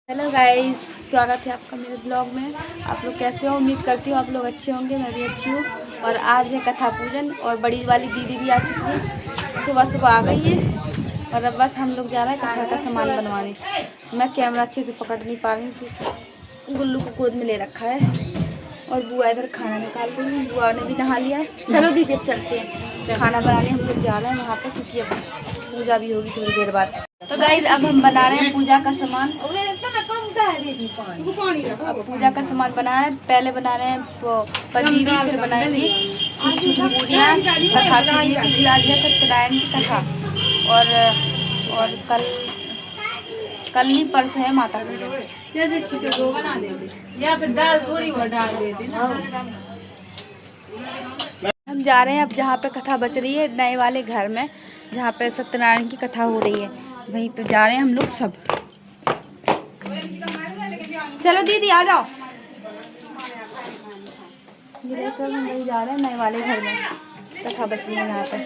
Hello guys, स्वागत है आपका मेरे ब्लॉग में। आप लोग कैसे हो? उम्मीद करती हूँ आप लोग अच्छे होंगे। मैं भी अच्छी हूँ। और आज है कथा पूजन और बड़ी वाली दीदी भी आ चुकी है, सुबह सुबह आ गई है। और अब बस हम लोग जा रहे हैं कथा का सामान बनवाने। मैं कैमरा अच्छे से पकड़ नहीं पा रही हूँ क्योंकि गुल्लू को गोद में ले रखा है। और बुआ इधर खाना निकाल रही है। बुआ ने भी नहा लिया है। चलो दीदी अब चलते हैं खाना बनाने। हम लोग जा रहे हैं वहाँ पर क्योंकि अब पूजा भी होगी थोड़ी देर बाद। तो गाइस अब हम बना रहे हैं पूजा का सामान। अब पूजा का सामान बनाया है। पहले बना रहे हैं पंजीरी, फिर बनाएंगे छोटी छोटी पूरियाँ कथा के लिए क्योंकि आज है सत्यनारायण की कथा। और कल नहीं परसों है माता पूजा। वो बना देते या फिर दाल थोड़ी और डाल देते ना। हम जा रहे हैं अब जहाँ पे कथा बच रही है नए वाले घर में, जहाँ पे सत्यनारायण की कथा हो रही है, वहीं पे जा रहे हैं हम लोग सब। चलो दीदी आ जाओ। ये सब हम लोग जा रहे हैं नए वाले घर में, कथा बच रही है यहाँ पे।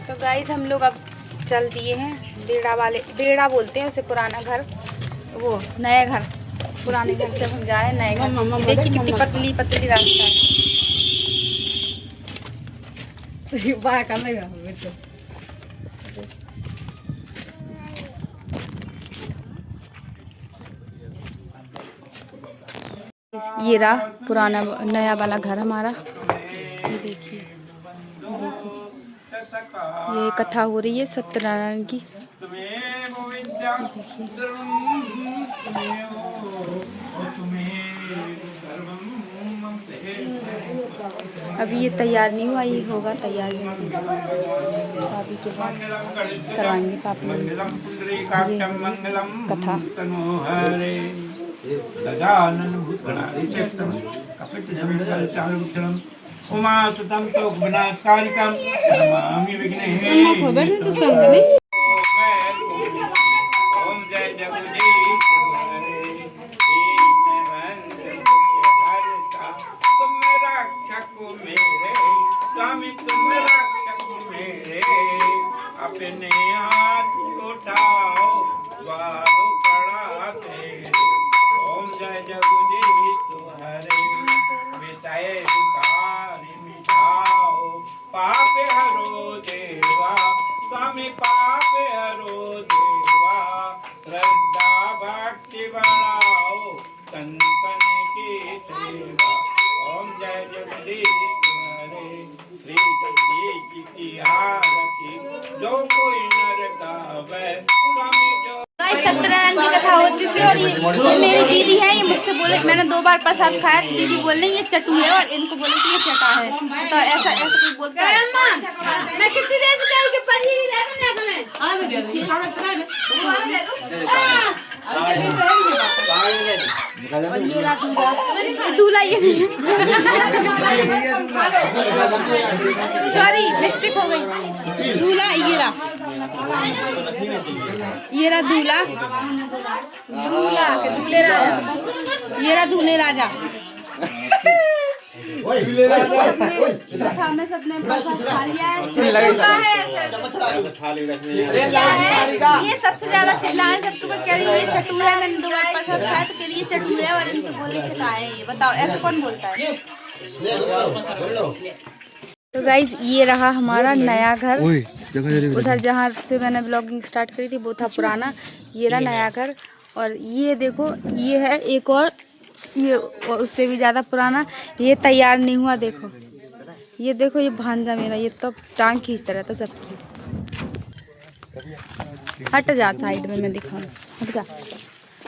तो गाइस हम लोग अब चल दिए हैं बेड़ा बोलते हैं उसे, पुराना घर, वो नया घर। पुराने घर से हम जा रहे हैं नए घर। देखिए कितनी पतली पतली रास्ता है। ये रहा पुराना नया वाला घर हमारा। ये देखिए, ये कथा हो रही है सत्यनारायण की। अभी ये तैयार नहीं हुआ, ये होगा तैयार जल्दी। शादी के बाद करवाएंगे पापा। ये कथा उमा सुतम तो विनाशकारिकम नमामि विघ्नेश्वरं। ओम जय जगदीश तुम रक्षक मेरे स्वामी, तुम रक्षक मेरे, अपने हाथ उठाओ वारो पड़ा तेरे। ओम जय जगदीश हरे मिटाए विकारी मिटाओ, पाप हरो देवा स्वामी, पाप हरो देवा, श्रद्धा भक्ति बढ़ाओ संतन की सेवा। ओम जय जगदीश हरे श्री जगदीश जी की आरती जो कोई नर गावे स्वामी जो। सत्यनारायण की कथा हो चुकी है। और ये मेरी दीदी है, ये मुझसे बोले, मैंने 2 बार प्रसाद खाया तो दीदी बोल रही ये चटू है और इनको बोले कि ये चटा है। तो ऐसा कोई बोलता है। मैं कितनी देर से कह रही हूं कि पनीर दे दो ना और ये दूल्हा, ये सॉरी मिस्टेक हो गई। दूल्हा ये रहा दूल्हा के दूल्हे राजा। ये रहा दूल्हे राजा। में सबने प्रसाद खा लिया है। ये सबसे ज्यादा चिल्लाए सबको कह रही है ये चटू है। मैंने 2 बार प्रसाद खाया तो कह रही है चटू है और इनको बोले चटाए। ये बताओ ऐसा कौन बोलता है? तो गाइज ये रहा हमारा नया घर। उधर जहाँ से मैंने ब्लॉगिंग स्टार्ट करी थी वो था पुराना। ये रहा नया घर। और ये देखो, ये है एक और, ये और उससे भी ज़्यादा पुराना। ये तैयार नहीं हुआ। देखो ये देखो, ये भांजा मेरा, ये तो टांग खींचता रहता सबकी। हट जा साइड में, मैं दिखाऊँ, हट जा।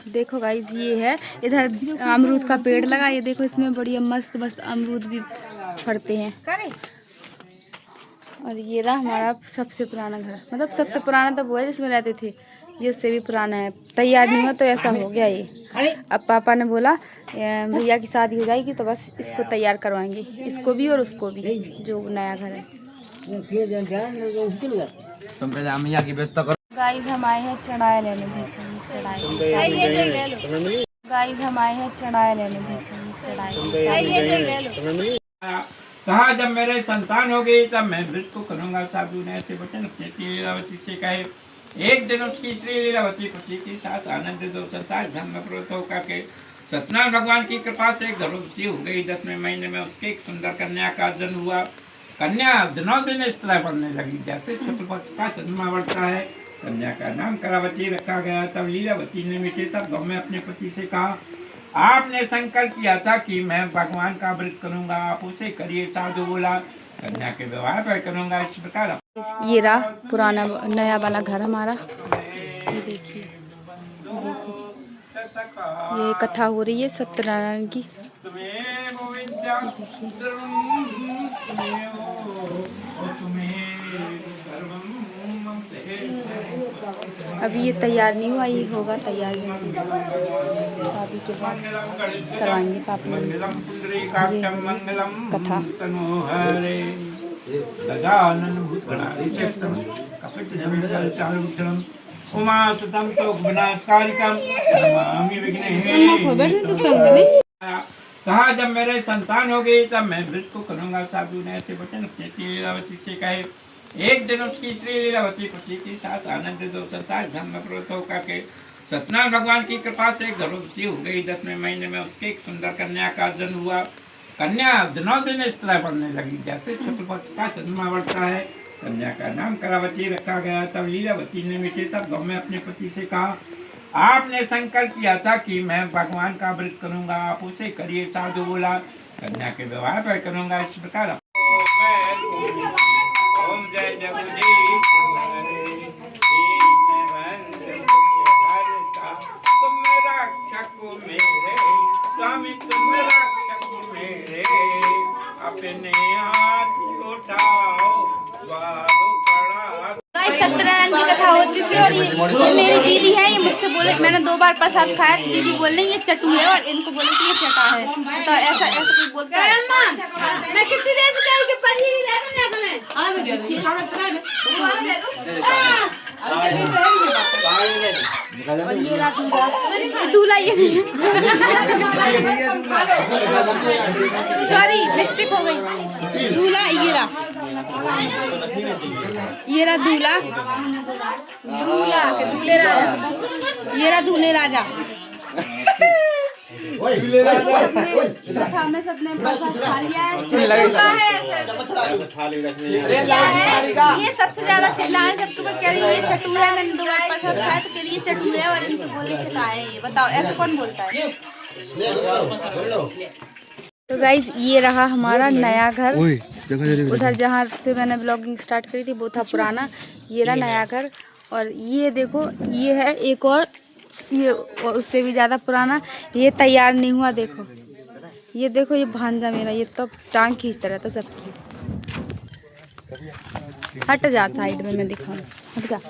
देखो गाइज ये है, इधर अमरूद का पेड़ लगा। ये देखो इसमें बढ़िया मस्त मस्त अमरूद भी फरते हैं। और ये रहा हमारा सबसे पुराना घर। मतलब सबसे पुराना तो वो है जिसमें रहते थे, ये उससे भी पुराना है। तैयार नहीं हुआ तो ऐसा हो गया ये। अब पापा ने बोला भैया की शादी हो जाएगी तो बस इसको तैयार करवाएंगे, इसको भी और उसको भी, जो नया घर है। गाइस हम आए हैं चढ़ाए लेने। देखो चढ़ाए। गाइस हम आए हैं चढ़ाए लेने। देखो चढ़ाए। कहा जब मेरे संतान होगी तब मैं मृत्यु करूंगा। साधु ने ऐसे वचन अपने से कहे। एक दिन उसकी स्त्री लीलावती पति के साथ आनंद दो संसार धर्मप्रवृत्त होकर के सत्यनारायण भगवान की कृपा से गर्भवती हो गई। 10वें महीने में उसके एक सुंदर कन्या का जन्म हुआ। कन्या दिनों दिन इस तरह बढ़ने लगी जैसे चतुर्पक्ष का चंद्रमा बढ़ता है। कन्या का नाम करावती रखा गया। तब लीलावती ने मीठे शब्दों में अपने पति से कहा, आपने संकल्प किया था कि मैं भगवान का व्रत करूंगा, आप उसे करिए। साधु बोला, कन्या के विवाह पर करूंगा। इस प्रकार ये रहा पुराना नया वाला घर हमारा। ये देखिए, देखो ये कथा हो रही है सत्यनारायण की। अभी ये तैयार नहीं हुआ, ये होगा तैयार जल्दी। शादी के बाद करवाएंगे पापा। ये कथा उमा सुतम तो विनाशकारिकम कहा, जब मेरे संतान हो गई तब मैं व्रत को करूंगा। साधु ने ऐसे वचन अपनी लीलावती से कहे। एक दिन उसकी स्त्री लीलावती पति के साथ आनंद दो संसार धर्मप्रवृत्त होकर के सत्यनारायण भगवान की कृपा से गर्भवती हो गई। 10वें महीने में उसके एक सुंदर कन्या का जन्म हुआ। कन्या दिनों दिन इस तरह बढ़ने लगी जैसे चतुर्पक्ष का चंद्रमा बढ़ता है। कन्या का नाम करावती रखा गया। तब लीलावती ने मीठे शब्दों में अपने पति से कहा, आपने संकल्प किया था कि मैं भगवान का व्रत करूंगा, आप उसे करिए। साधु बोला, कन्या के विवाह पर करूंगा। इस प्रकार ओम जय जगदीश तुम रक्षक मेरे स्वामी, तुम रक्षक मेरे, अपने हाथ उठाओ वारो पड़ा। सत्यनारायण की कथा हो चुकी है और ये मेरी दीदी है। ये मुझसे बोले, मैंने 2 बार प्रसाद खाया तो दीदी बोल रही है ये चटू है और इनको बोले कि ये चटा है। तो ऐसा कोई बोलता है। मैं कितनी देर से कह के पढ़ी नहीं रहा था और ये दूल्हा, ये सॉरी मिस्टेक हो गई। दूल्हा ये रहा दूल्हा, के दूल्हे राजा। ये रहा दूल्हे राजा। कथा में सबने प्रसाद खा लिया है। ये सबसे ज्यादा चिल्लाए जब तुम्हें कह रही है ये चटू है। मैंने 2 बार प्रसाद खाया तो कह रही है चटू है और इनको बोले चटा है। ये बताओ ऐसा कौन बोलता है? तो गाइज ये रहा हमारा नया घर। उधर जहाँ से मैंने ब्लॉगिंग स्टार्ट करी थी वो था पुराना। ये रहा नया घर और ये देखो ये है एक और, ये और उससे भी ज़्यादा पुराना। ये तैयार नहीं हुआ। देखो ये देखो, ये भांजा मेरा, ये तो टांग खींचता रहता सबकी। हट जा साइड में, मैं दिखाऊँ, हट जा।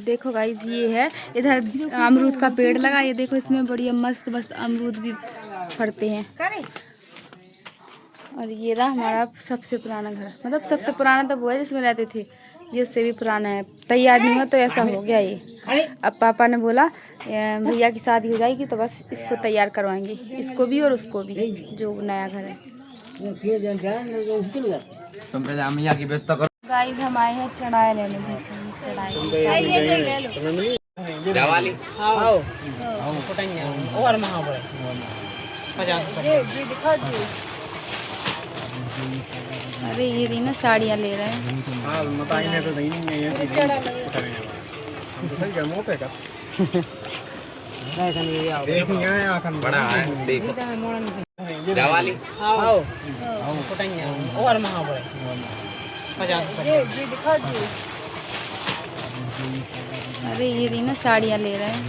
देखो गाइज ये है, इधर अमरूद का पेड़ लगा। ये देखो इसमें बढ़िया मस्त मस्त अमरूद भी फड़ते हैं। और ये रहा हमारा सबसे पुराना घर, मतलब सबसे पुराना तो वो है जिसमें रहते थे। ये उससे भी पुराना है। तैयार नहीं हुआ तो ऐसा हो गया ये। अब पापा ने बोला भैया की शादी हो जाएगी तो बस इसको तैयार करवाएंगे, इसको भी और उसको भी, जो नया घर है। गाइस हम आए हैं चढ़ाई लेने। अरे ये रही ना साड़ियाँ ले रहे हैं। बड़ा है देखो दिवाली और महाबड़े 50। अरे ये रही ना साड़ियाँ ले रहे हैं।